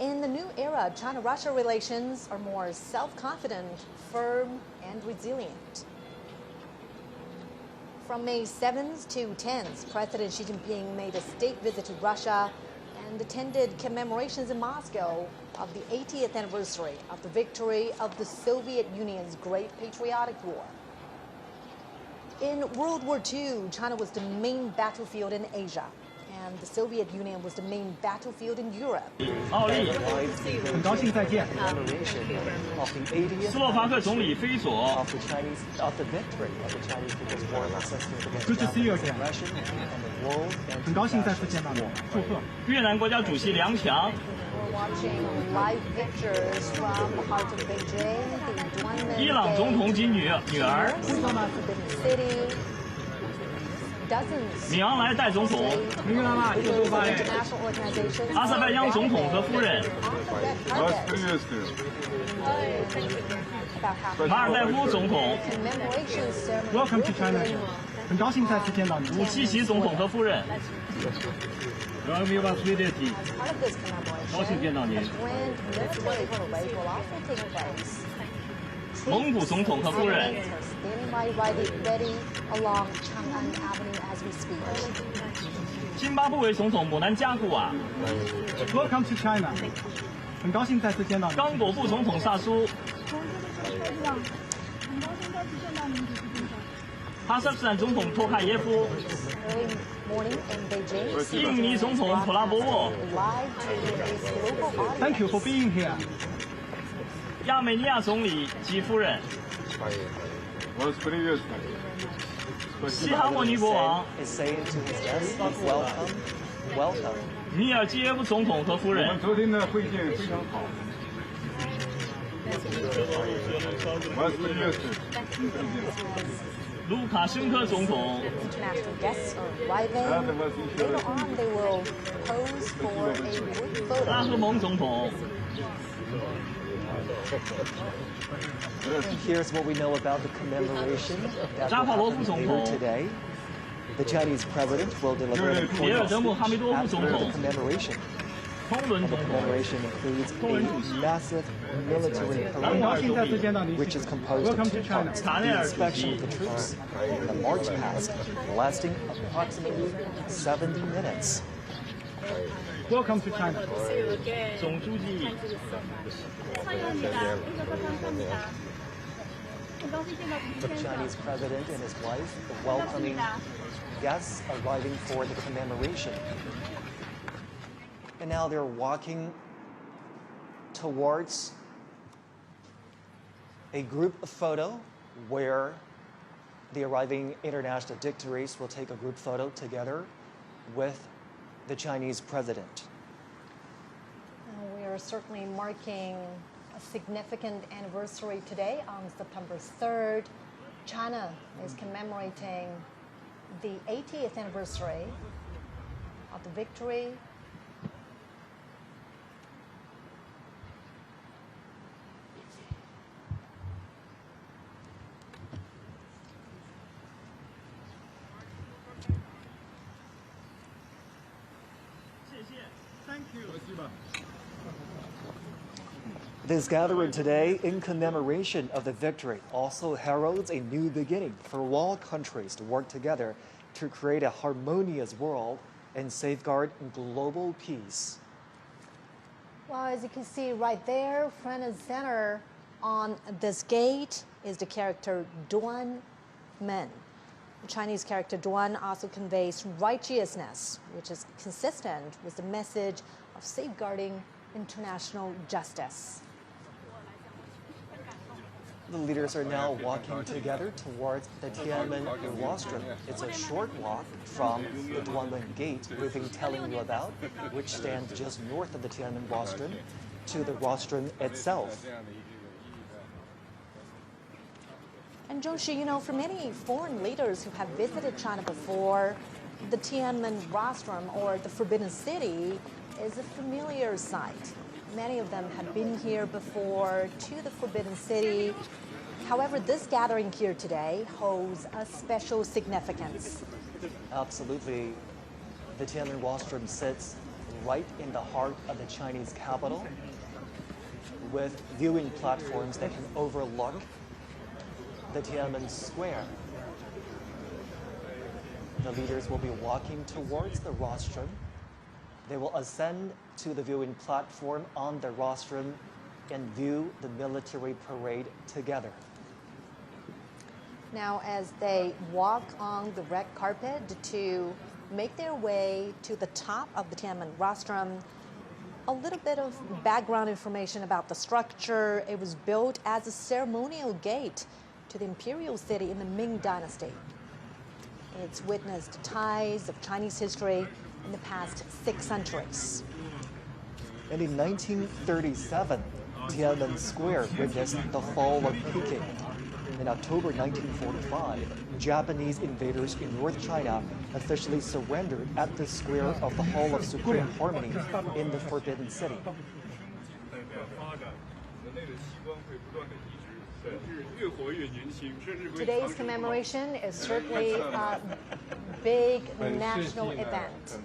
In the new era, China-Russia relations are more self-confident, firm, and resilient. From May 7th to 10th, President Xi Jinping made a state visit to Russia and attended commemorations in Moscow of the 80th anniversary of the victory of the Soviet Union's Great Patriotic War. In World War II, China was the main battlefield in Asia, and the Soviet Union was the main battlefield in Europe. 奥利，很高兴再见。斯洛伐克总理菲索。Good to see you again. 很高兴再次见到你，祝贺。越南国家主席梁强。伊朗总统及女儿。米昂莱代总统，阿塞拜疆总统和夫人，马尔代夫总统 ，Welcome to China， 很高兴再次见到你。武契奇总统和夫人，高兴见到您。蒙古总统和夫人。津巴布韦总统姆南加古瓦 ，Welcome to China， 很高兴再次见到你。刚果布总统萨苏，哈萨克斯坦总统托卡耶夫，印尼总统普拉博沃 ，Thank you for being here。亚美尼亚总理及夫人。西哈莫尼国王，米尔基耶夫总统和夫人。昨天的会见非常好。卢卡申科总统。拉赫蒙总统。Here's what we know about the commemoration that will happen later today. The Chinese president will deliver an important speech after the commemoration. And the commemoration includes a massive military parade, which is composed of two parts: the inspection of the troops and the march past, lasting approximately 70 minutes. Welcome to China. 总书记。The Chinese president and his wife welcoming guests arriving for the commemoration. And now they're walking towards a group photo where the arriving international dignitaries will take a group photo together with the Chinese president. We are certainly marking a significant anniversary today on September 3rd. China is commemorating the 80th anniversary of the victory This gathering today in commemoration of the victory also heralds a new beginning for all countries to work together to create a harmonious world and safeguard global peace. Well, as you can see right there, front and center on this gate is the character Duan Men. The Chinese character Duan also conveys righteousness, which is consistent with the message of safeguarding international justice. The leaders are now walking together towards the Tiananmen rostrum. It's a short walk from the Duanmen Gate we've been telling you about, which stands just north of the Tiananmen rostrum, to the rostrum itself. And Zhongxi, you know, for many foreign leaders who have visited China before, the Tiananmen rostrum, or the Forbidden City, is a familiar sight. Many of them have been here before to the Forbidden City. However, this gathering here today holds a special significance. Absolutely. The Tiananmen rostrum sits right in the heart of the Chinese capital, with viewing platforms that can overlook the Tiananmen Square. The leaders will be walking towards the rostrum. They will ascend to the viewing platform on the rostrum and view the military parade together. Now, as they walk on the red carpet to make their way to the top of the Tiananmen rostrum, a little bit of background information about the structure. It was built as a ceremonial gate to the imperial city in the Ming Dynasty. It's witnessed ties of Chinese history in the past 6 centuries. And in 1937, Tiananmen Square witnessed the fall of Peking. In October 1945, Japanese invaders in North China officially surrendered at the square of the Hall of Supreme Harmony in the Forbidden City. Today's commemoration is certainly a big national event,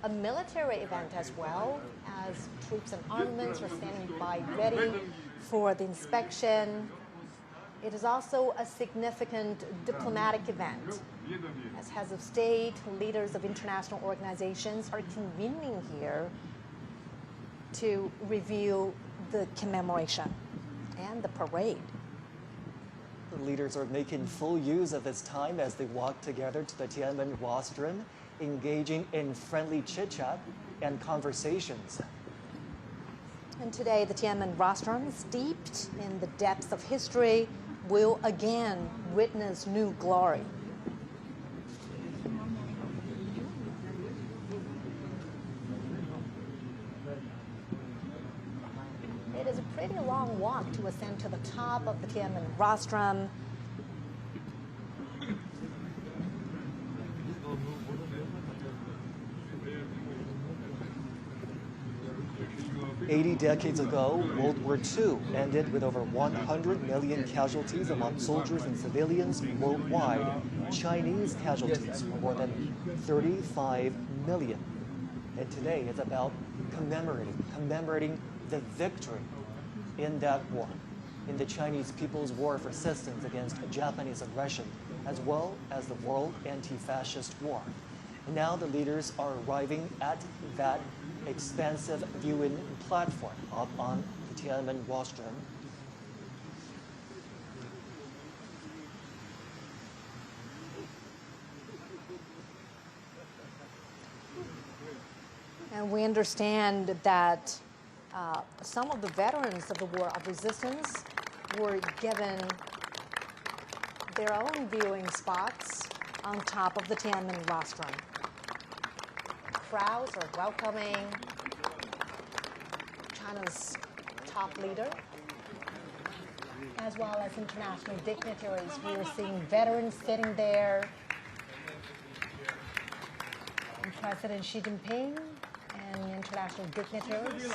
a military event as well, as troops and armaments are standing by ready for the inspection. It is also a significant diplomatic event, as heads of state, leaders of international organizations are convening here to review the commemoration and the parade. The leaders are making full use of this time as they walk together to the Tiananmen rostrum, engaging in friendly chit-chat and conversations. And today, the Tiananmen rostrum, steeped in the depths of history, will again witness new glory. It is a pretty long walk to ascend to the top of the Tiananmen rostrum. 80 decades ago, World War II ended with over 100 million casualties among soldiers and civilians worldwide. Chinese casualties were more than 35 million. And today it's about commemorating the victory in that war, in the Chinese People's War of Resistance against Japanese aggression, as well as the World Anti-Fascist War. And now the leaders are arriving at that expansive viewing platform up on the Tiananmen rostrum. And we understand that some of the veterans of the War of Resistance were given their own viewing spots on top of the Tiananmen rostrum. Crowds are welcoming China's top leader, as well as international dignitaries. We are seeing veterans sitting there, and President Xi Jinping and international dignitaries.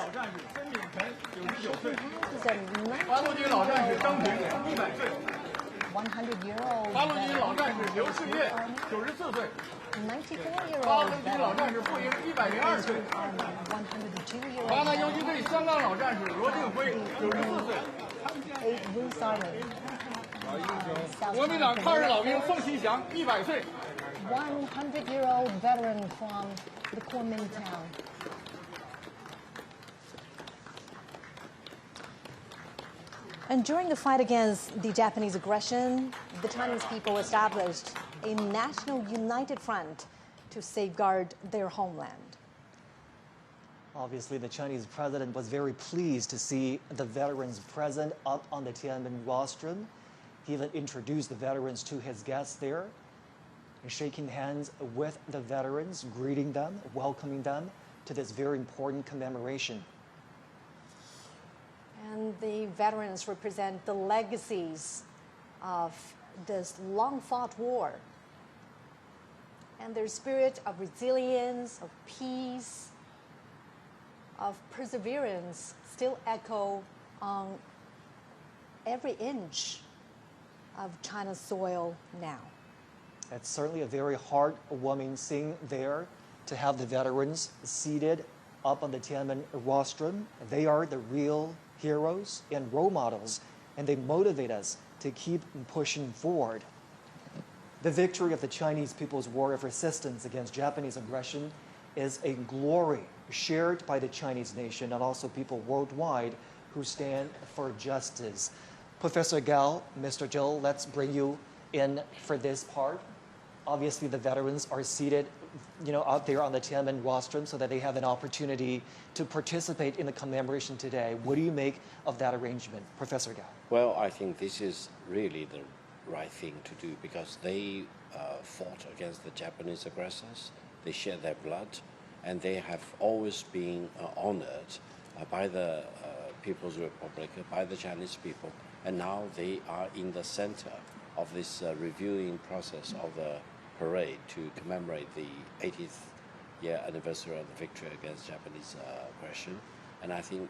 100-year-old 94-year-old 102-year-old 华南游击队香港老战士罗定辉94岁。国民党抗日老兵凤新祥100岁。 100-year-old veteran from the Kuomintang. And during the fight against the Japanese aggression, the Chinese people established a national united front to safeguard their homeland. Obviously, the Chinese president was very pleased to see the veterans present up on the Tiananmen rostrum. He even introduced the veterans to his guests there, and shaking hands with the veterans, greeting them, welcoming them to this very important commemoration. And the veterans represent the legacies of this long-fought war. And their spirit of resilience, of peace, of perseverance still echo on every inch of China's soil now. It's certainly a very heartwarming scene there to have the veterans seated up on the Tiananmen rostrum, they are the real heroes and role models, and they motivate us to keep pushing forward. The victory of the Chinese People's War of Resistance against Japanese aggression is a glory shared by the Chinese nation and also people worldwide who stand for justice. Professor Gao, Mr. Zhou, let's bring you in for this part. Obviously, the veterans are seated, out there on the Tiananmen rostrum so that they have an opportunity to participate in the commemoration today. What do you make of that arrangement, Professor Gao? Well, I think this is really the right thing to do because they fought against the Japanese aggressors. They shed their blood, and they have always been honored by the People's Republic, by the Chinese people, and now they are in the center of this reviewing process of the parade to commemorate the 80th year anniversary of the victory against Japanese aggression. And I think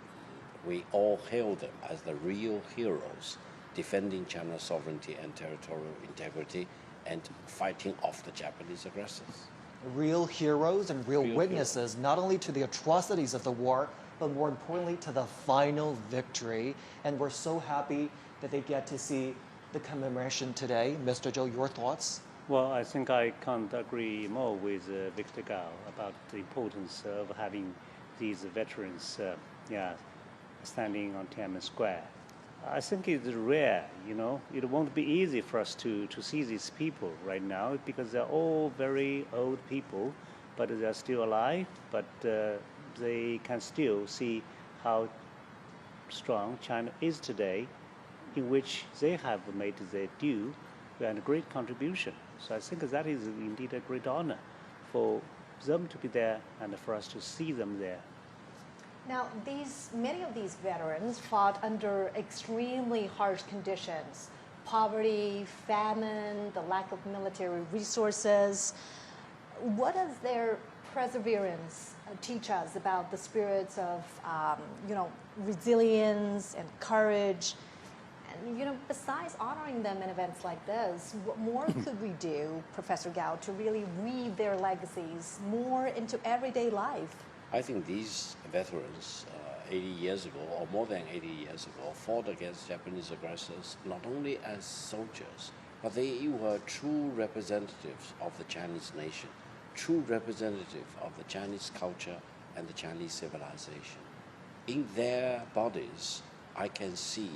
we all hail them as the real heroes defending China's sovereignty and territorial integrity and fighting off the Japanese aggressors. Real heroes and real witnesses, heroes. Not only to the atrocities of the war, but more importantly to the final victory. And we're so happy that they get to see the commemoration today. Mr. Zhou, your thoughts? Well, I think I can't agree more with Victor Gao about the importance of having these veterans standing on Tiananmen Square. I think it's rare, It won't be easy for us to see these people right now because they're all very old people, but they're still alive, but they can still see how strong China is today, in which they have made their due and a great contribution. So I think that is indeed a great honor for them to be there and for us to see them there. Now, many of these veterans fought under extremely harsh conditions: poverty, famine, the lack of military resources. What does their perseverance teach us about the spirits of, resilience and courage? And, besides honoring them in events like this, what more could we do, Professor Gao, to really weave their legacies more into everyday life? I think these veterans 80 years ago, or more than 80 years ago, fought against Japanese aggressors not only as soldiers, but they were true representatives of the Chinese nation, true representative of the Chinese culture and the Chinese civilization. In their bodies, I can see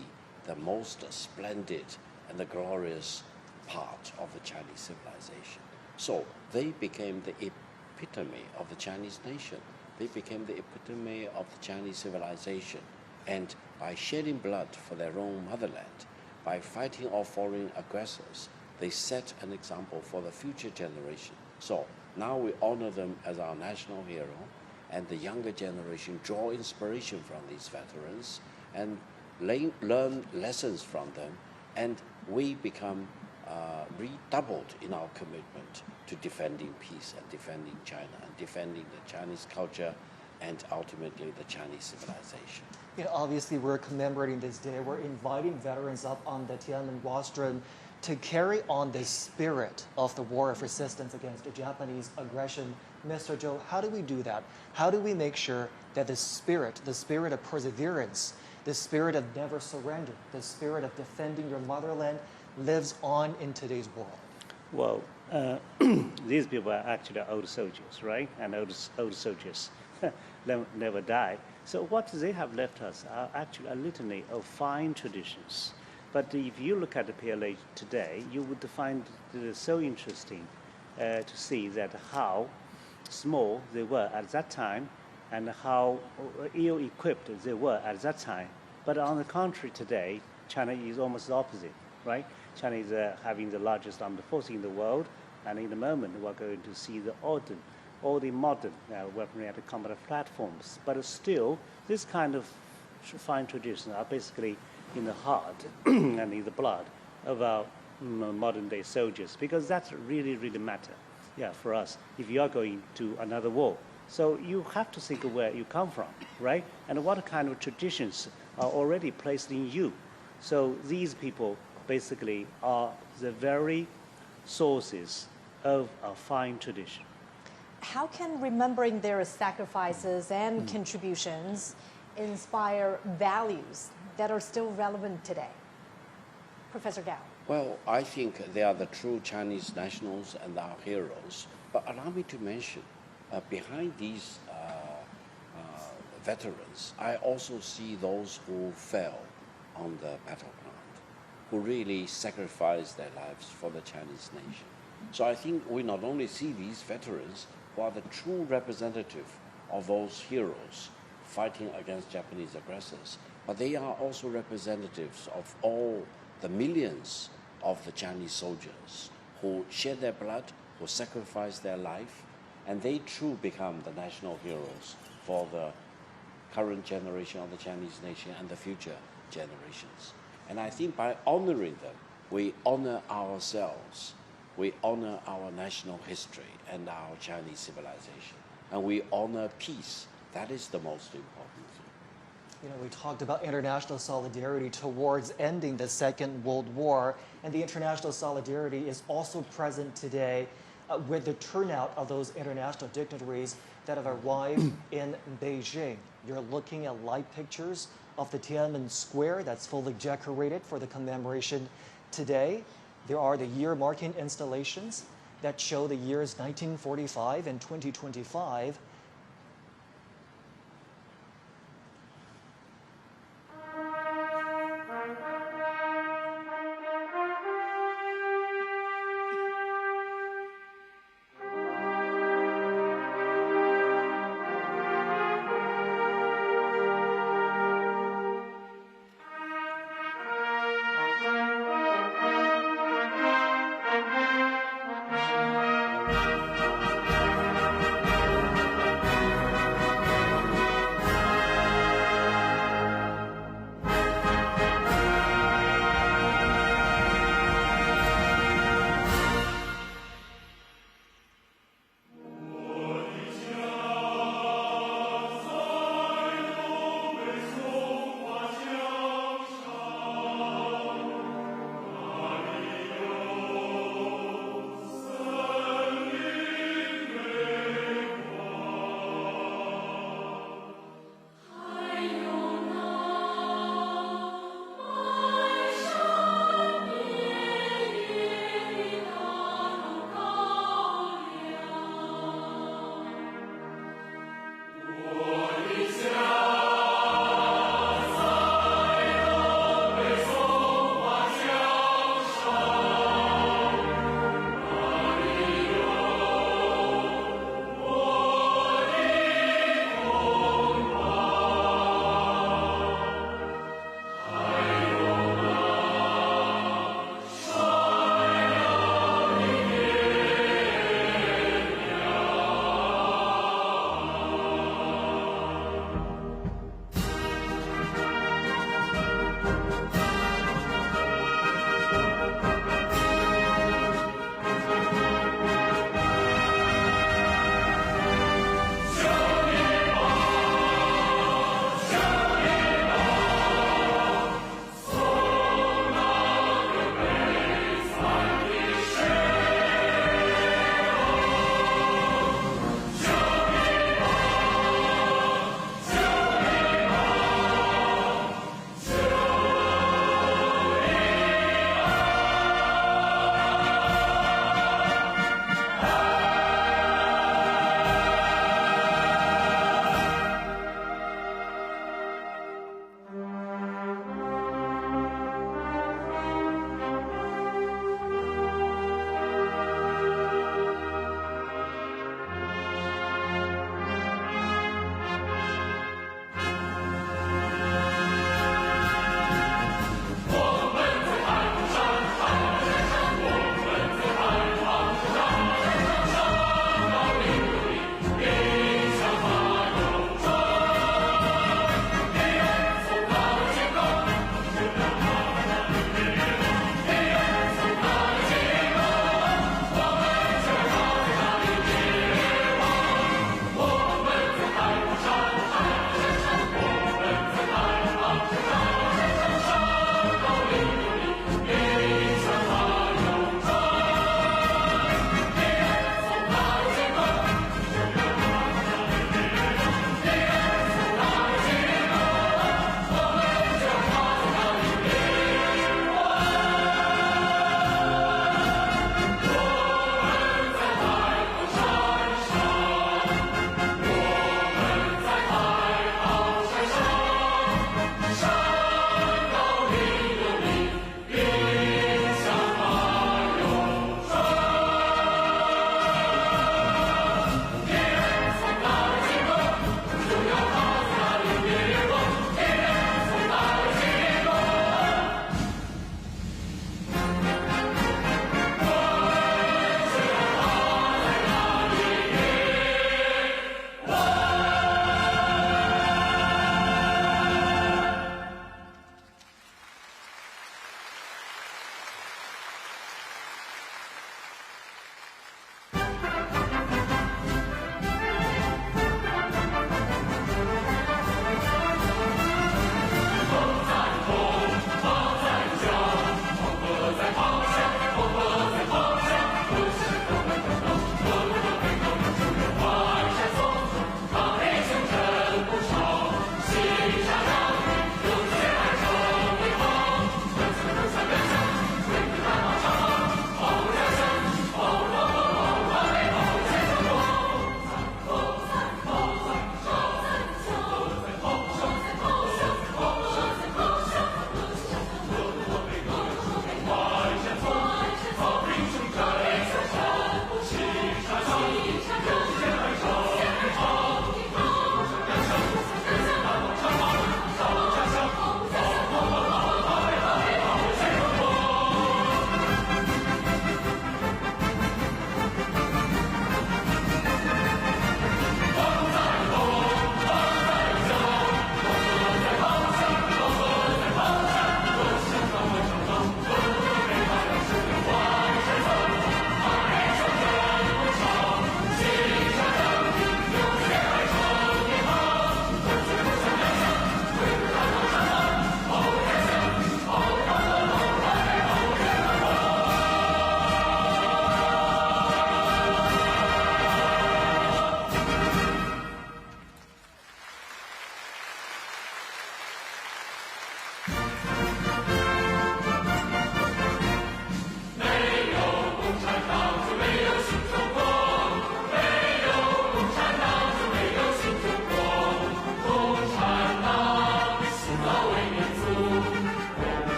the most splendid and the glorious part of the Chinese civilization. So they became the epitome of the Chinese nation. They became the epitome of the Chinese civilization. And by shedding blood for their own motherland, by fighting off foreign aggressors, they set an example for the future generation. So now we honor them as our national hero, and the younger generation draw inspiration from these veterans and learn lessons from them, and we become redoubled in our commitment to defending peace and defending China and defending the Chinese culture and ultimately the Chinese civilization. Obviously, we're commemorating this day. We're inviting veterans up on the Tiananmen rostrum to carry on the spirit of the war of resistance against the Japanese aggression. Mr. Zhou, how do we do that? How do we make sure that the spirit of perseverance, the spirit of never surrender, the spirit of defending your motherland lives on in today's world? Well, these people are actually old soldiers, right? And old soldiers never die. So what they have left us are actually a litany of fine traditions. But if you look at the PLA today, you would find it so interesting to see that how small they were at that time and how ill-equipped they were at that time. But on the contrary, today, China is almost the opposite, right? China is having the largest armed force in the world, and in a moment we're going to see all the modern weaponry and combat platforms. But still, this kind of fine traditions are basically in the heart and in the blood of our modern-day soldiers, because that's really, really matter, for us, if you are going to another war. So you have to think of where you come from, right? And what kind of traditions are already placed in you. So these people basically are the very sources of a fine tradition. how can remembering their sacrifices and contributions inspire values that are still relevant today? Professor Gao. Well, I think they are the true Chinese nationals and our heroes. But allow me to mention, behind these veterans, I also see those who fell on the battleground, who really sacrificed their lives for the Chinese nation. So I think we not only see these veterans who are the true representative of those heroes fighting against Japanese aggressors, but they are also representatives of all the millions of the Chinese soldiers who shed their blood, who sacrificed their life, and they too become the national heroes for the current generation of the Chinese nation and the future generations. And I think by honoring them, we honor ourselves, we honor our national history and our Chinese civilization, and we honor peace. That is the most important thing. You know, we talked about international solidarity towards ending the Second World War, and the international solidarity is also present today with the turnout of those international dignitaries that have arrived in Beijing. You're looking at live pictures of the Tiananmen Square that's fully decorated for the commemoration today. There are the year-marking installations that show the years 1945 and 2025.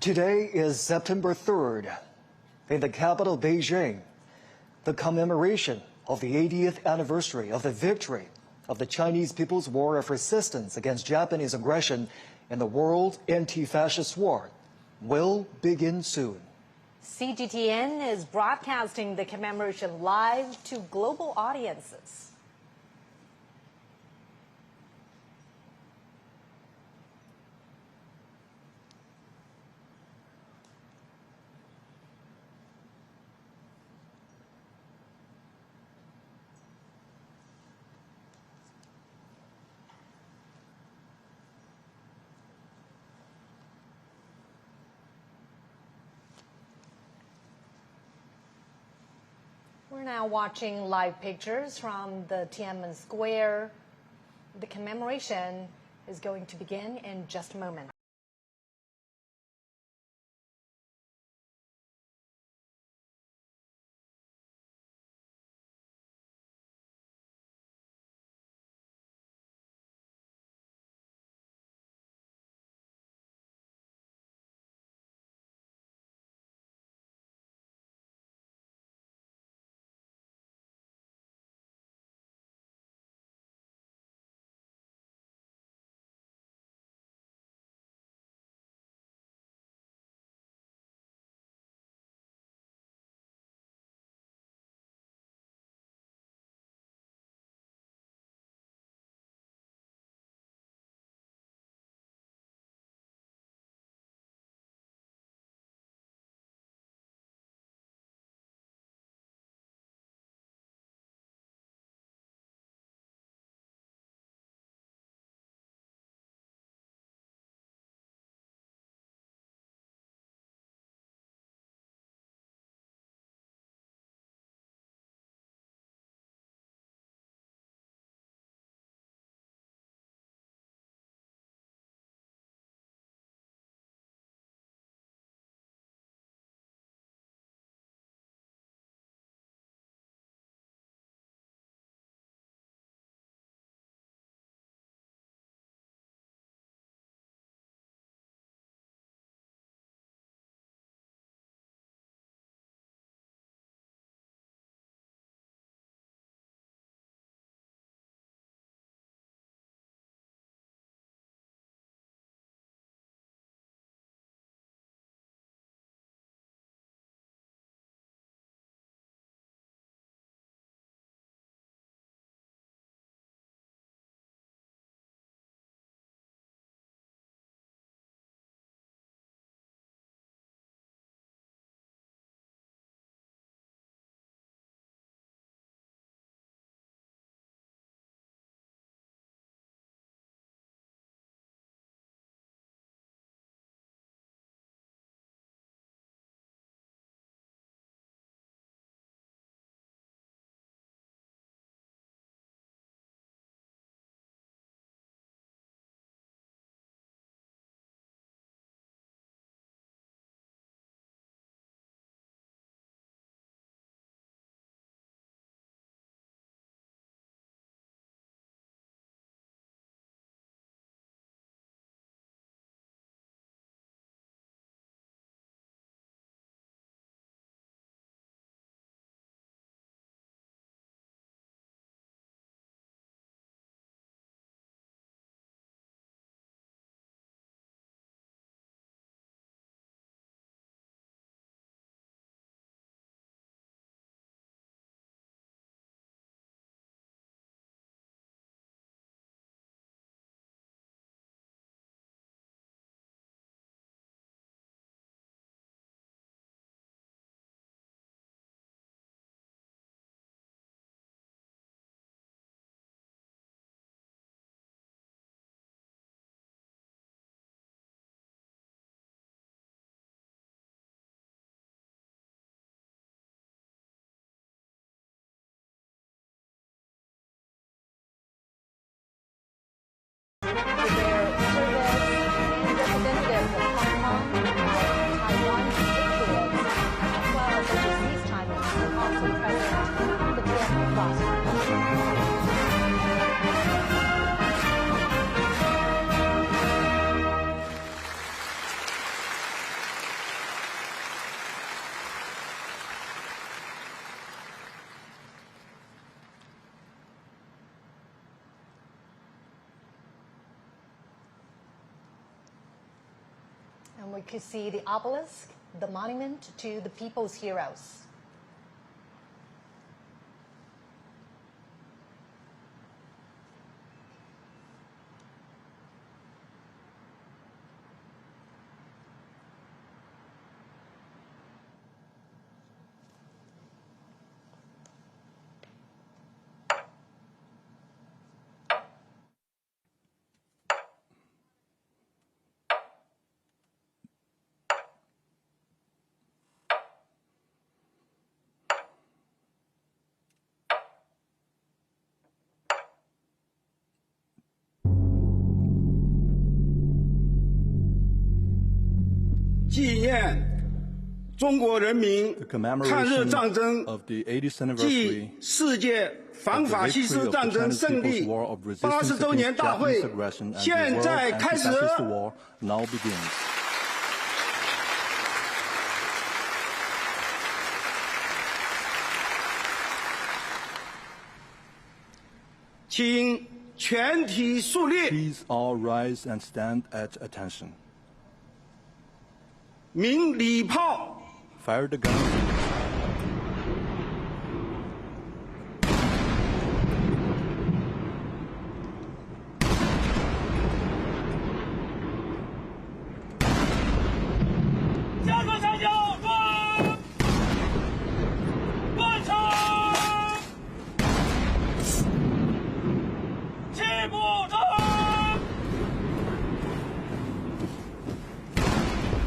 Today is September 3rd. In the capital, Beijing, the commemoration of the 80th anniversary of the victory of the Chinese People's War of Resistance against Japanese aggression in the World Anti-Fascist War will begin soon. CGTN is broadcasting the commemoration live to global audiences. We're now watching live pictures from the Tiananmen Square. The commemoration is going to begin in just a moment. And we could see the obelisk, the monument to the people's heroes. The commemoration of the 80th anniversary of the victory of the Chinese People's War of Resistance against Japanese aggression and the World Anti-Fascist War now begins. Please all rise and stand at attention. Fire the gun.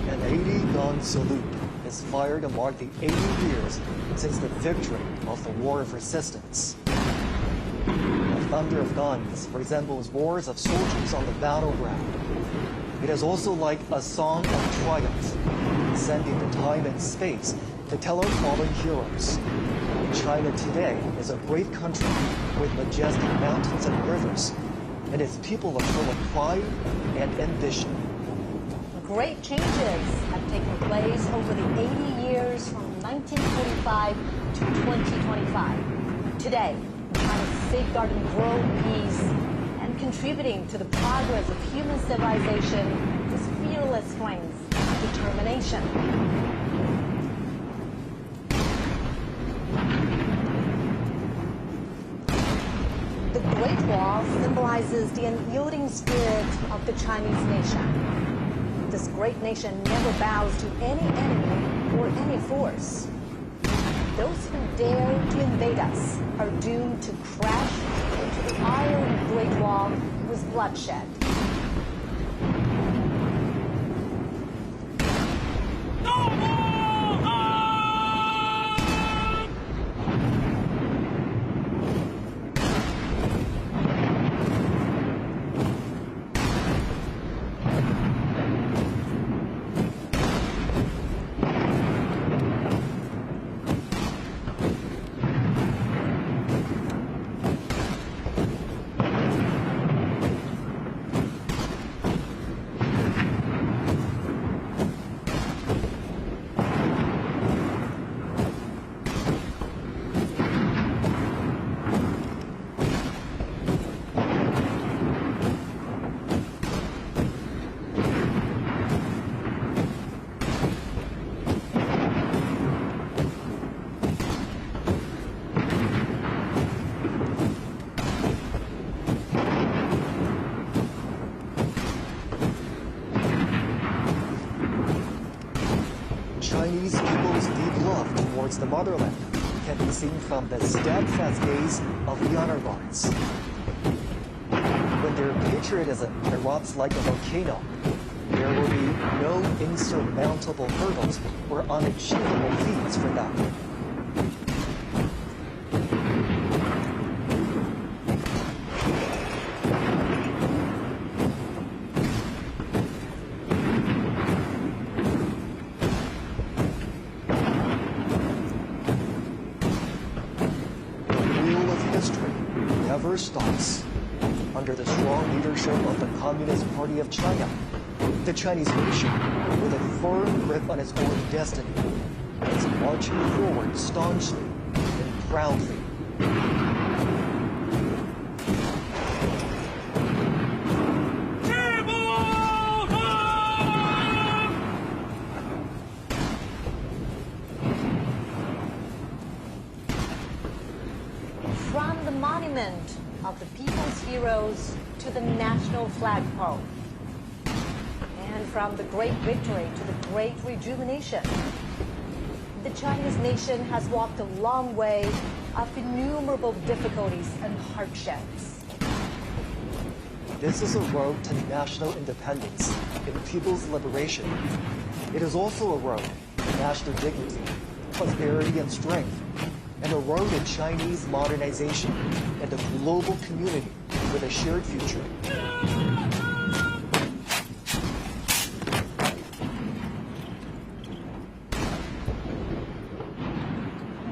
An 80-gun salute is fired to mark the 80 years since the victory of the War of Resistance. The thunder of guns resembles roars of soldiers on the battleground. It is also like a song of triumph, descending to time and space to tell our fallen heroes. China today is a great country with majestic mountains and rivers, and its people are full of pride and ambition. Great changes have taken place over the 80 years from 1945 to 2025. Today, China is safeguarding world peace and contributing to the progress of human civilization with fearless strength and determination. The Great Wall symbolizes the unyielding spirit of the Chinese nation. This great nation never bows to any enemy or any force. Those who dare to invade us are doomed to crash into the iron Great Wall with bloodshed. Chinese people's deep love towards the motherland can be seen from the steadfast gaze of the honor guards. When their patriotism erupts like a volcano, there will be no insurmountable hurdles or unachievable feats for them. Stops. Under the strong leadership of the Communist Party of China, the Chinese nation, with a firm grip on its own destiny, is marching forward staunchly and proudly. to the national flagpole. And from the great victory to the great rejuvenation, the Chinese nation has walked a long way of innumerable difficulties and hardships. This is a road to national independence and people's liberation. It is also a road to national dignity, prosperity, and strength, and a road to Chinese modernization and a global community with a shared future.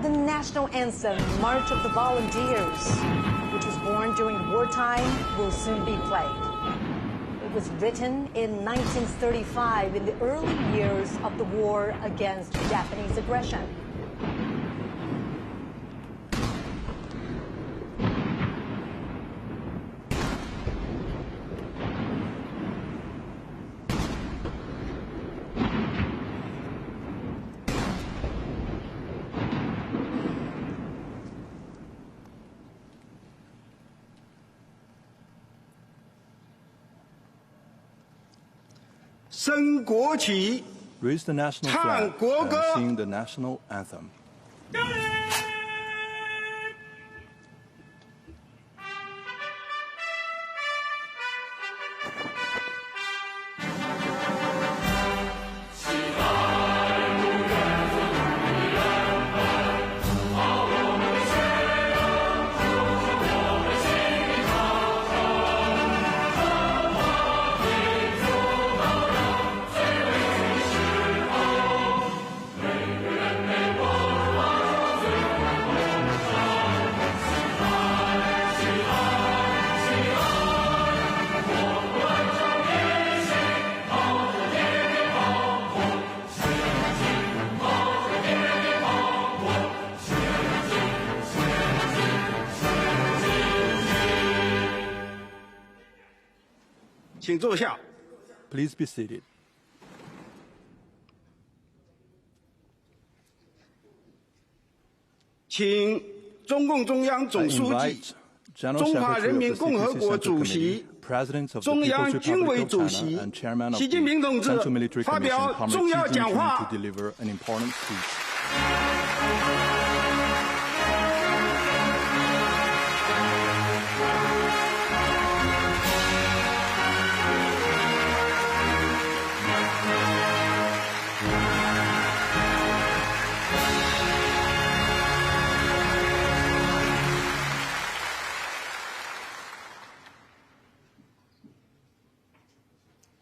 The national anthem, March of the Volunteers, which was born during wartime, will soon be played. It was written in 1935, in the early years of the war against Japanese aggression. Raise the national flag and sing the national anthem. Please be seated. I invite General Secretary of the 66th Central Committee, President of the People's Republic of China, and Chairman of the Central Military Commission, Comrade Xi Jinping, to deliver an important speech.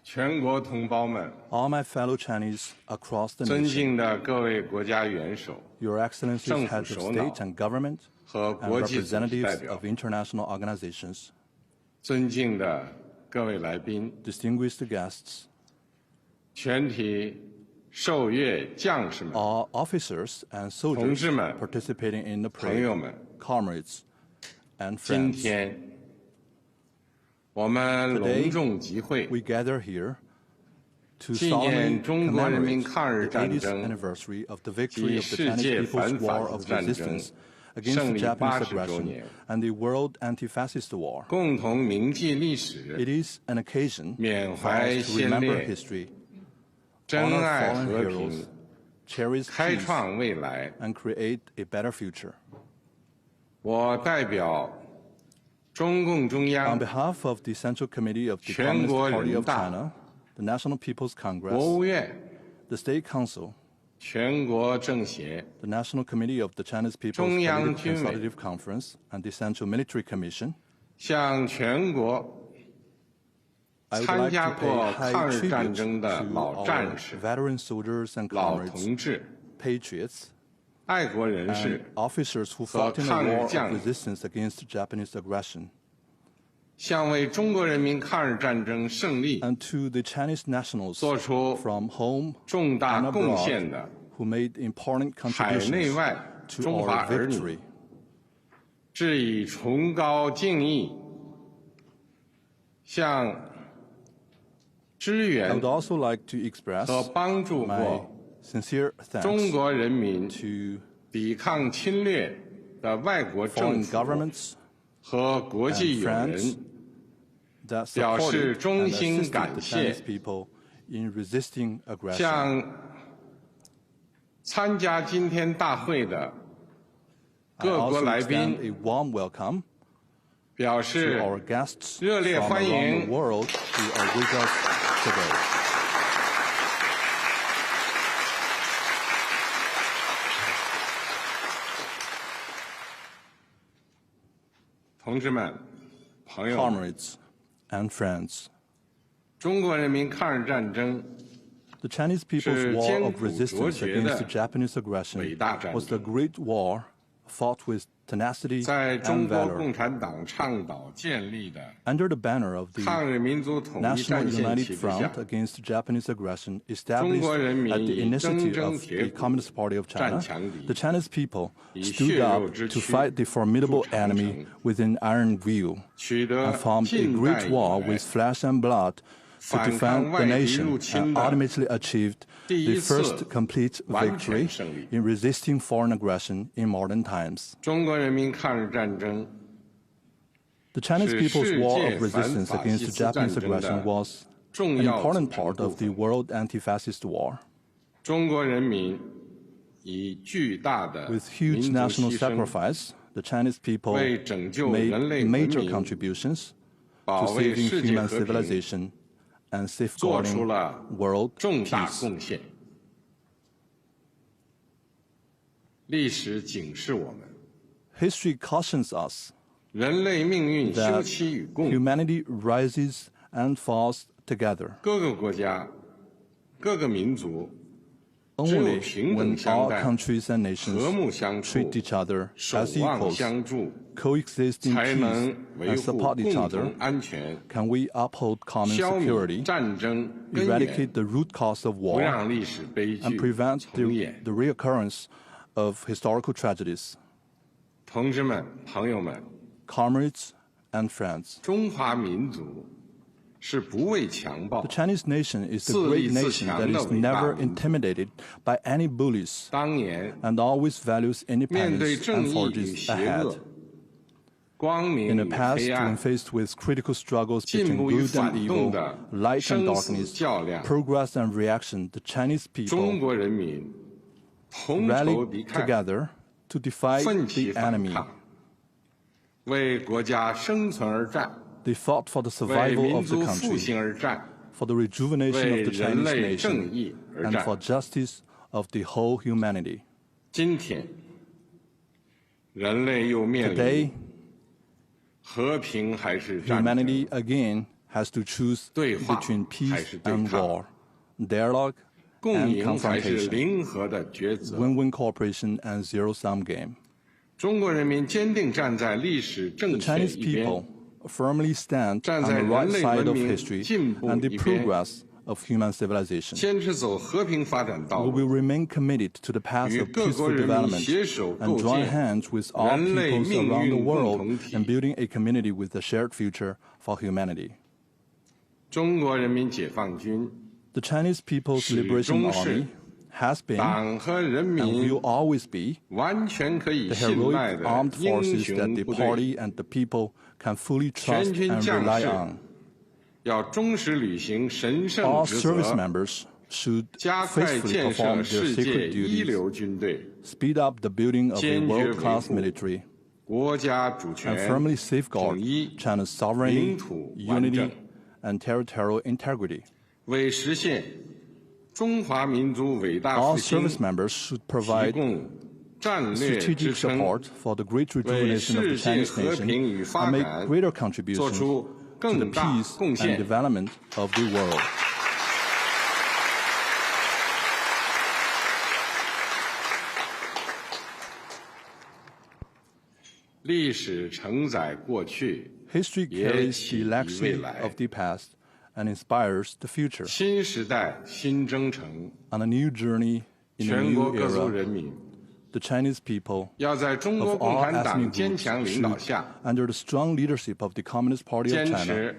全国同胞们， All my fellow Chinese across the 尊 nation, 敬的各位国家元首 Your Excellencies, 政府 heads of 首脑 state and government, 和 and 国际组织代 representatives 表， of international organizations, 尊敬的各位来宾， distinguished guests, 全体受阅将士们， all officers and 同 soldiers 志们， participating in the 朋友 parade, 们， comrades, and 今 friends. 天我们隆重集会， We gather here to 纪 solemnly 念中国人民 commemorate 抗日 the 战 80th 争 anniversary of the victory of the 及世界 Chinese People's 反法 War 西 of 战争 resistance against 胜 the 利 Japanese 80周 aggression 年， and the World Anti-Fascist War. 共同铭记历史， It is an occasion 缅 for 怀 us to 先 remember 烈， history, 珍 honor 爱 fallen 和 heroes, 平， cherish 开 peace, 创未来。 and create a better future. 我代表中共中 On 央、 behalf of the Central Committee of the 全 Communist 国 Party 人 of 大、 China, the National People's 国 Congress, 务院、 the State Council, 全国政协、 the National Committee of the Chinese People's 中央 Political 军委 Consultative Conference, and the Central Military Commission, 向全国 I would 参 like 加 to 过 pay 抗 high 日战 tribute 争的 to 老 our 战士、 veteran soldiers and 老 comrades, 同志、 patriots, 爱国人 and 士， officers who fought in the 抗日 war of 将领 resistance against Japanese aggression, 向为中国人民抗日战争胜利 and to the Chinese nationals 做出 from home 重大 and 贡 abroad 献的 who made important 海内 contributions 外 to 中华 our 儿女 victory. 致以崇高敬意，向支 I 援 would also like to express 和帮助 my 过 sincere 中 thanks 国人民 to 抵抗侵略的外国政 foreign 府 governments 和国际 and 友人 friends that 表示 supported 衷 and 心 assisted 感 the 谢 Chinese people in resisting aggression. 向参加今天大会的 I 各国 also 来 extend 宾 a warm welcome 表 to 示 our guests 热烈 from 欢 around 迎 the world who are with us today. 同志们、朋友们， Comrades and friends, 中国人民抗日战争 the Chinese people's 是 war 艰 of 苦 resistance 卓绝的 against the Japanese aggression 伟大战 was the 争， great war fought with tenacity 在中 and 国 valor 共产党倡导建立的 under the banner of the 抗日民族统一 National 战线 United 旗帜下 Front， against Japanese aggression 中 established 国人民 at the 以铮 initiative 铮 of 铁 the 骨 Communist Party of 战 China, 强敌， the Chinese people 以 stood 血肉 up 之 to 躯 fight the formidable 筑长城 enemy within iron view 取得 and formed a 近代 great 以 war 来 with flesh and blood to 反抗 defend the 外敌 nation 入侵 and 的 ultimately achieved 第 the 一次 first complete 完全 victory 胜利。 in resisting foreign aggression in modern times. 中国人民抗日战争 The Chinese 是 people's 世 war 界 of 反 resistance 法 against 西 the 斯战 Japanese 争 aggression 的 was 重 an 要组 important 成 part 部 of the 分。 world anti-fascist war. 中国人民以巨大的 With 民 huge 族 national 牺牲， sacrifice, the Chinese people 为拯救 made 人类文 major 明， contributions 保 to 卫 saving 世界 human 和平 civilization and 做出 safeguarding 了 world 重大 peace. 贡献。历史警示我们， History cautions us 人类命运休 that 戚与共。 humanity rises and falls together. 各个国家、各个民族只有 Only 平 when 等相 all 待、 countries and 和睦 nations 相处、 treat each other 守 as 望 equals, 相助， coexist in 才能 peace 维 and 护 support each 共 other, 同安全， can we uphold common 消灭 security, 战争根源， eradicate the root cause of 不 war, 让历史悲 and 剧 prevent 重演。 the reoccurrence of historical tragedies. 同志们、朋友们， Comrades and friends, 中华民族是不畏强暴 the，Chinese nation is the 自立 great 自 nation 强 that 的 is 伟大 never 民族。 intimidated by any bullies 当年 and always values 面对 independence 正 and 义与 forges 邪 ahead. 恶、光 In 明 the 与 past, 黑 when 暗、 faced with critical struggles 进 between 步与 good and 反动 evil, 的 light and 生死 darkness, 较量， progress and reaction, the Chinese 中 people 国人民同仇 rallied 敌忾， together to defy 奋起 the 反 enemy. 抗，为国家生存而战， They fought for the 为 survival 民 of the 族复 country, 兴而战， for the rejuvenation 为 of the 人 Chinese 类正 nation, 义而 and for 战。 justice of the whole humanity. 今天，人类又面 Today, 临和平还是战争 humanity again has to choose 对话 between 还 peace 是对 and 抗 war, dialogue 共 and 赢还是 confrontation, 零和的抉择。 win-win cooperation and zero-sum game. 中国人民坚定站在历史 The 正确 Chinese 一边 people，firmly stand 站 on 在 the right 人类 side 文 of 明 history 进步 and the 一边， progress of human civilization. 坚持走和平发展道 We 路， will remain committed to the path 与 of 各国 peaceful 人民 development 携手 and 构 join 建 hands with all 人类 peoples 命 around the 运共 world 同体。 in building a community with a shared future for humanity. 中国人民解放军 The Chinese People's 始 Liberation 终是 Army has been 党和人 and 民 will always be 完全可以 the 信赖 heroic 的 armed 英 forces that 雄 the 部队。 party and the people can fully trust 全军 and 将 rely 士 on. 要忠实履行神圣 All 职 service 责， members should 加快 faithfully 建 perform 设 their 世界 sacred 一 duties, 流军队， speed up the building of a 坚决维 world-class 护 military, 国家主 and 权、 firmly 统 safeguard 一， China's sovereignty, 领土完 unity, 整， and territorial integrity. 为实现中华民族伟大 All 复兴 service members should 提 provide 供战略支 strategic 撑， support for the great 为 rejuvenation of the 世界 Chinese 和 nation 平与发 and make 展 greater 做 contributions 出 to the 更大 peace 贡 and 献。 development of the world. 历史承载过去， History 也 carries 启 the 迪未 legacy 来 of。the past and inspires the future. 新时代新征程， On a new journey in a 全国 new 各族 era, 人民 the Chinese people 要在中国 of 共 all 产党 ethnic 坚 groups 强领导 should, 下， under the strong leadership of the Communist Party of 坚 China, 持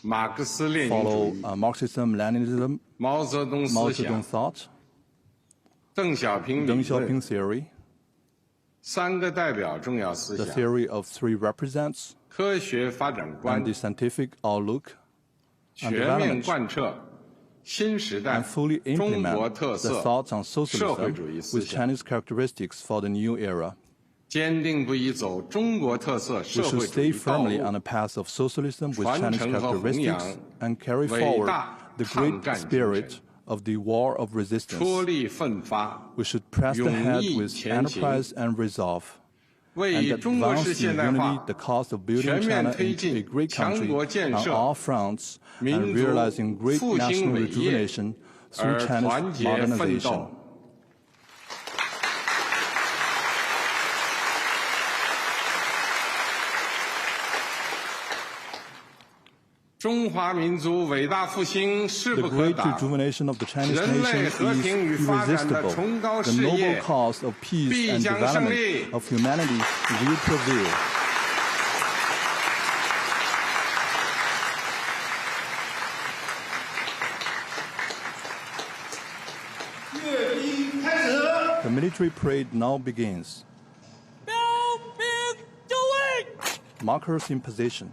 马克思列宁 follow 主义、 Marxism, Leninism, 毛泽东 Mao 思 Zedong 想、 thought, 邓小平理 Deng 论 Xiaoping theory, 3个代表重要思 The 想： theory of three represents 科学发展 and 观 the scientific outlook and 全面 development 贯彻新时代 and fully 中国 implement 特 the 色 thoughts on 社会 socialism 主义思 with 想， Chinese characteristics for the new era. 坚定不移走中国特色 We 社 should 会主 stay 义道 firmly 路 on，the path of socialism with 传 Chinese 承和弘 characteristics 扬 and carry 伟 forward 大 the 抗 great 干精 spirit 神， of the war of 脱 resistance. 力奋发， We should press 勇 ahead 毅 with 前行， enterprise and resolve, 为 and 中国式 advance 现 in 代 unity 化 the cause of building 全面 China 推 into a 进 great 强 country 国建 on 设 all fronts 民 and 族 realizing great 复兴 national 伟业 rejuvenation through 而 China's 团结奋 modernization. 斗。中华民族伟大复兴势 The 不可 great 挡， rejuvenation of the Chinese 人类 nation 和 is 平与发展的 irresistible. 崇高 The 事 noble 业 cause of peace 必 and 将胜利。 development of humanity will prevail. The military parade now begins. Markers in position.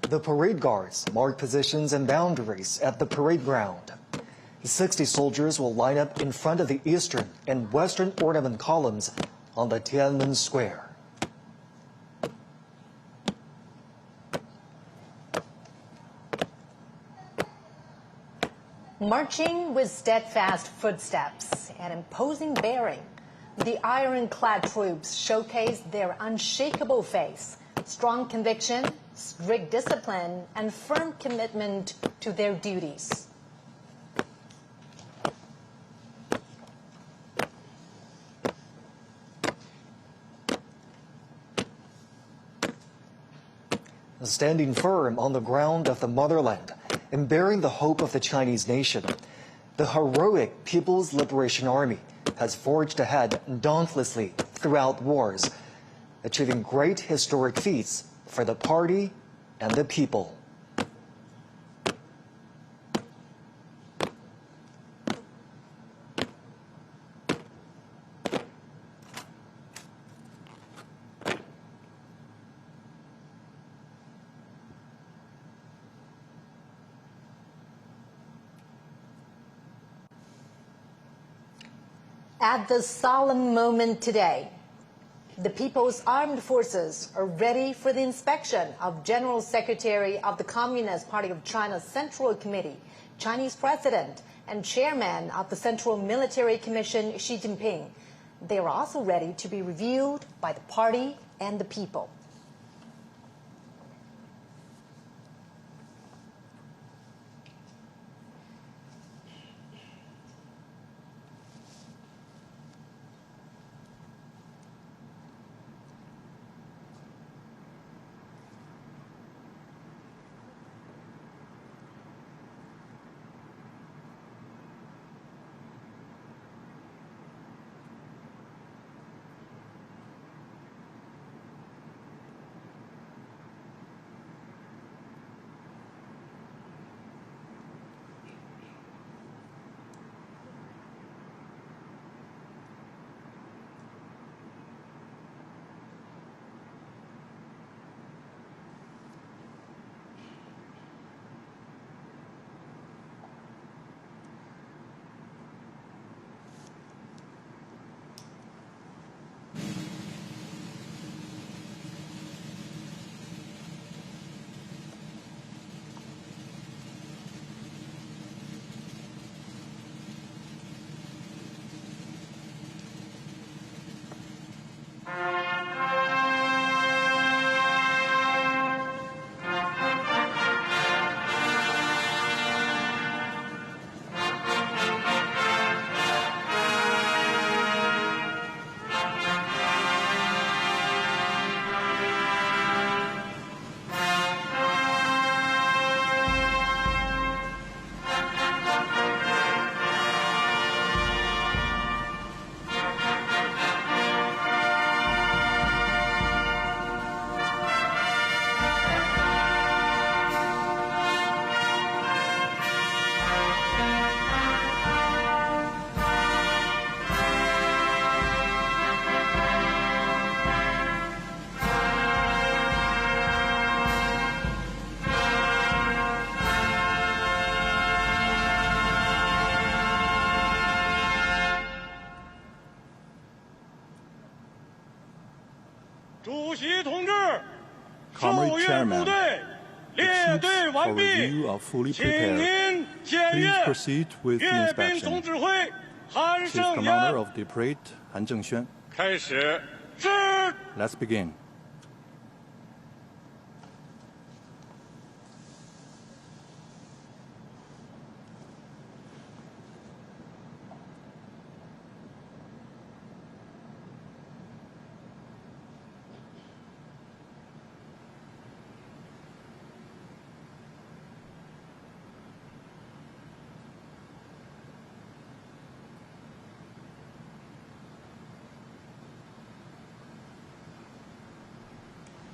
The parade guards mark positions and boundaries at the parade ground. 60 soldiers will line up in front of the eastern and western ornament columns on the Tyanьanmeng Square. Marching with steadfast footsteps and imposing bearing, the ironclad troops showcase their unshakable faith, strong conviction, strict discipline, and firm commitment to their duties. Standing firm on the ground of the motherland and bearing the hope of the Chinese nation, the heroic People's Liberation Army has forged ahead dauntlessly throughout wars, achieving great historic feats for the party and the people. At this solemn moment today, the People's Armed Forces are ready for the inspection of General Secretary of the Communist Party of China's Central Committee, Chinese President, and Chairman of the Central Military Commission, Xi Jinping. They are also ready to be reviewed by the party and the people. Comrade Chairman, the troops for review are fully prepared. Please proceed with the inspection. Chief Commander of the Parade, Han Zhengxuan. Let's begin.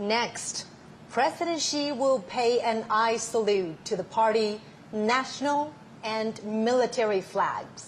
Next, President Xi will pay an eye salute to the party national and military flags.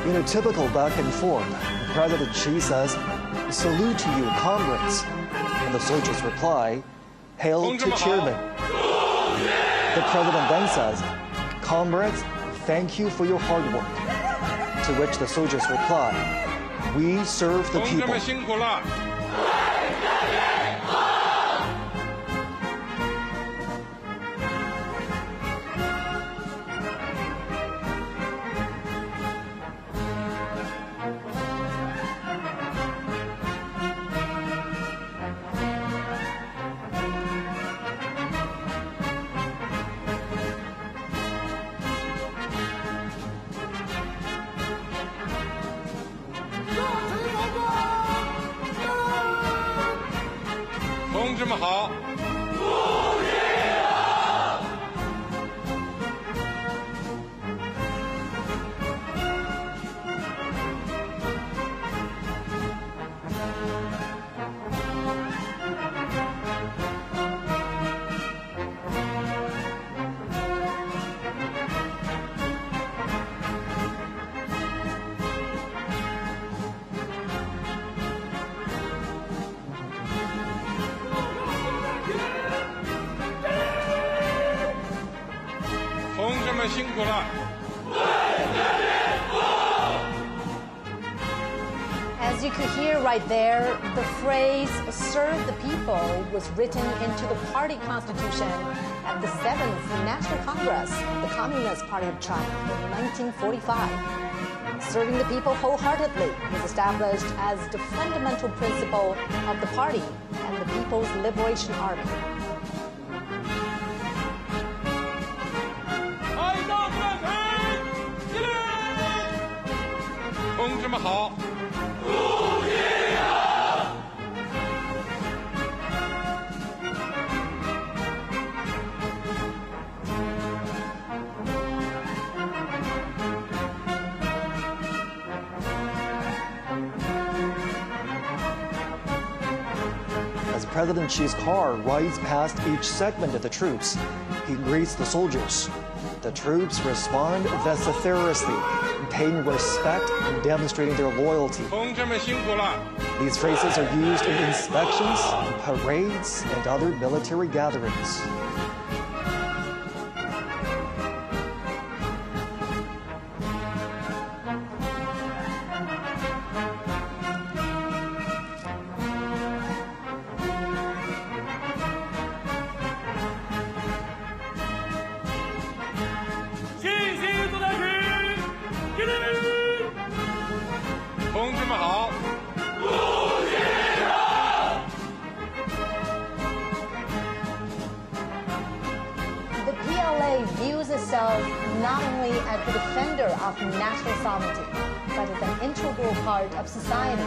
In a typical back and forth, President Xi says, "Salute to you, comrades." And the soldiers reply, "Hail to Chairman." The president then says, "Comrades, thank you for your hard work." To which the soldiers reply, "We serve the people." As you could hear right there, the phrase "serve the people" was written into the party constitution at the 7th National Congress of the Communist Party of China in 1945. Serving the people wholeheartedly was established as the fundamental principle of the party and the People's Liberation Army. President Xi's car rides past each segment of the troops, he greets the soldiers. The troops respond vociferously, paying respect and demonstrating their loyalty. These phrases are used in inspections, parades, and other military gatherings. The PLA views itself not only as the defender of national sovereignty, but as an integral part of society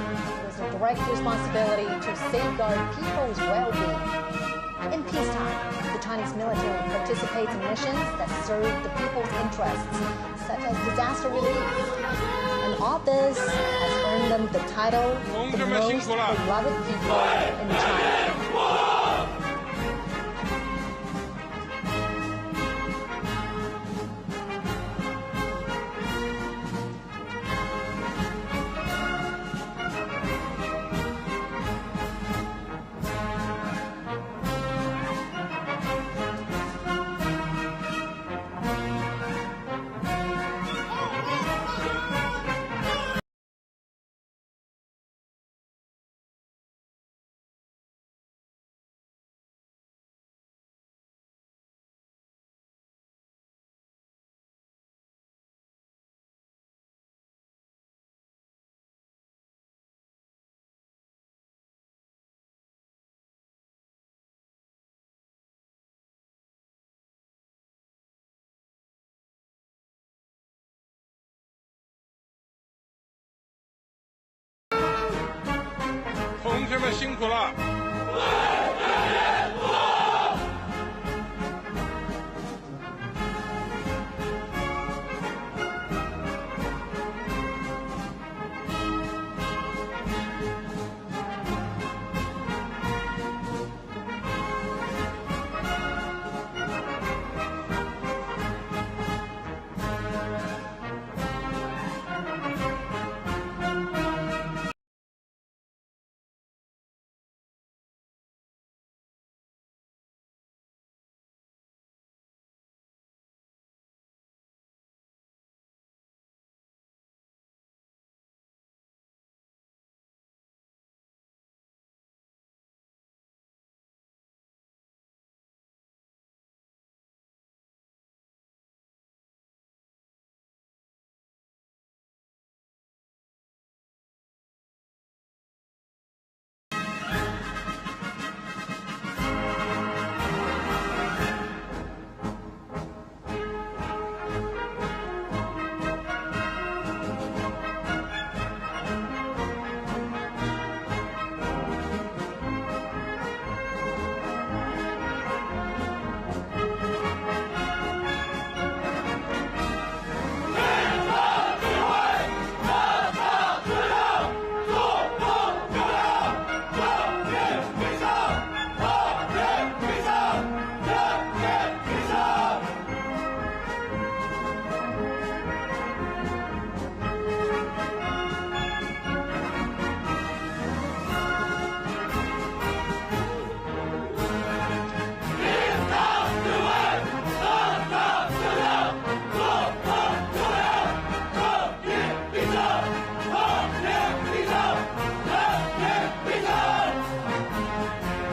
with a direct responsibility to safeguard people's well-being. In peacetime, the Chinese military participates in missions that serve the people's interests, such as disaster relief. And all this has earned them the title, the most beloved people in China.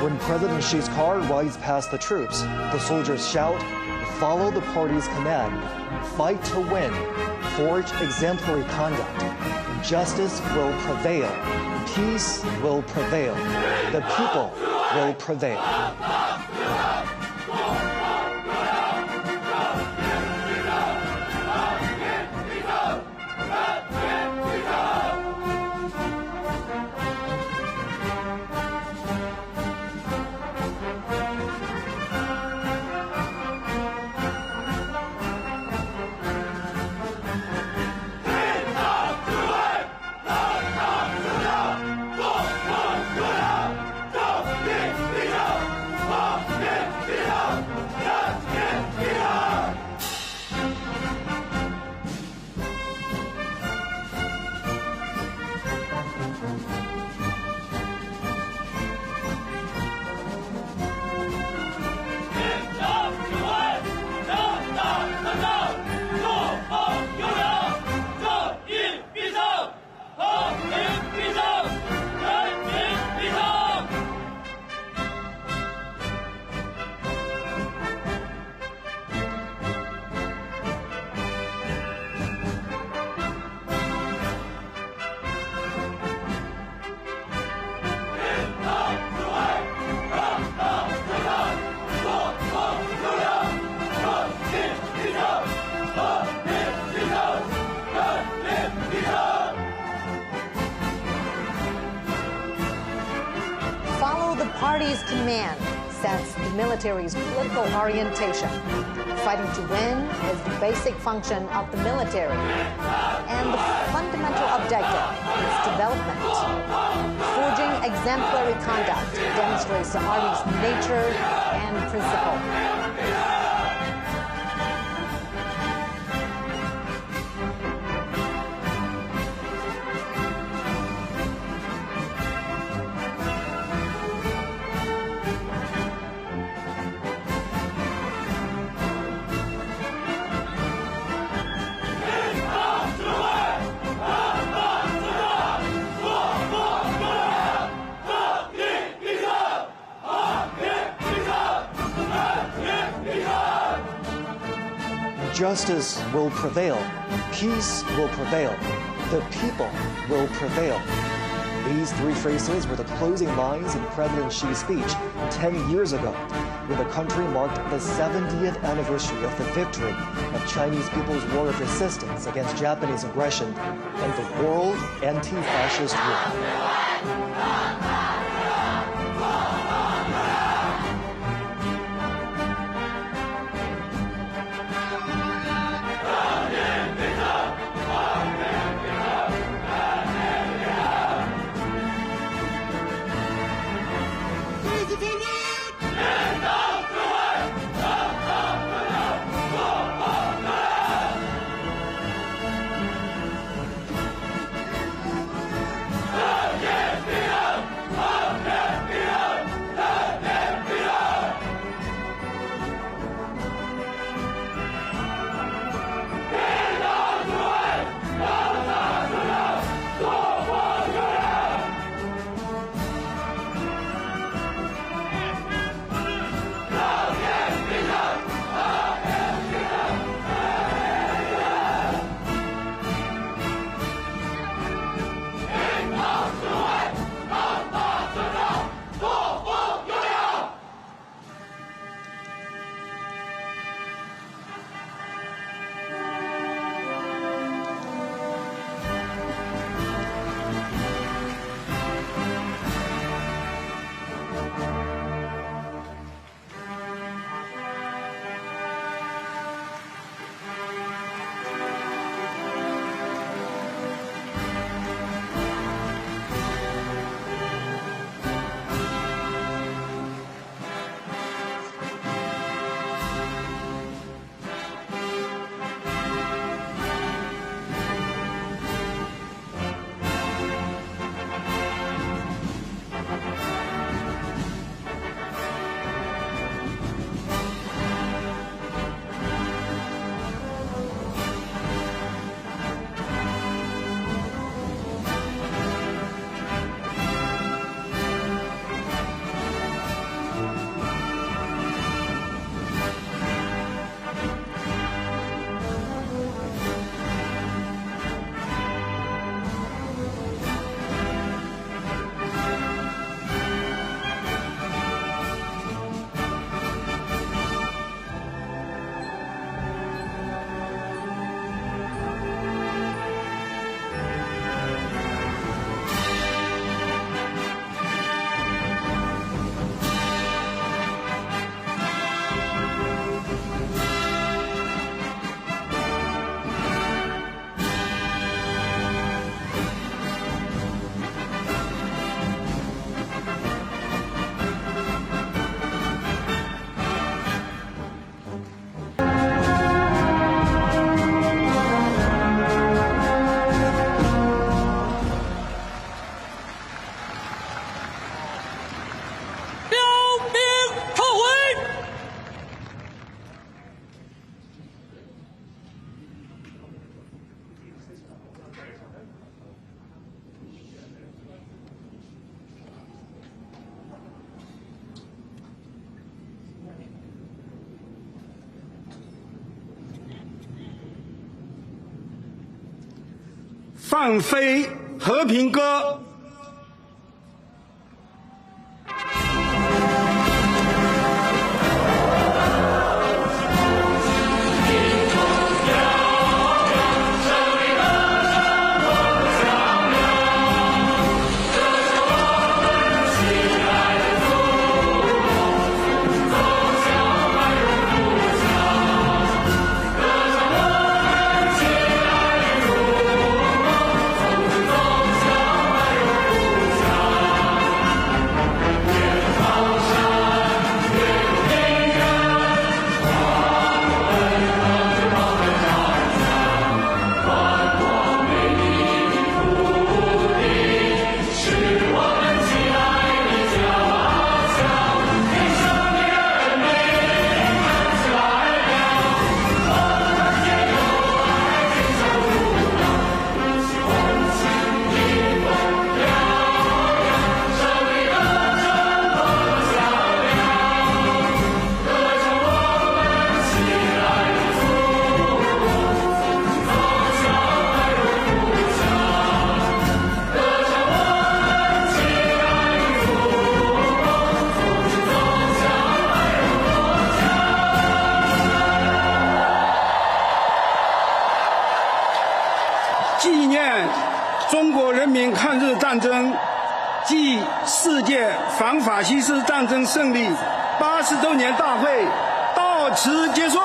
When President Xi's car rides past the troops, the soldiers shout, "Follow the party's command, fight to win, forge exemplary conduct. Justice will prevail, peace will prevail, the people will prevail." Yeah! Chinese command sets the military's political orientation. Fighting to win is the basic function of the military, and the fundamental objective is development. Forging exemplary conduct demonstrates the Army's nature and principle. Justice will prevail. Peace will prevail. The people will prevail. These three phrases were the closing lines in President Xi's speech 10 years ago, when the country marked the 70th anniversary of the victory of Chinese people's war of resistance against Japanese aggression and the World Anti-Fascist War.《放飞和平歌》。民抗日战争暨世界反法西斯战争胜利80周年大会到此结束。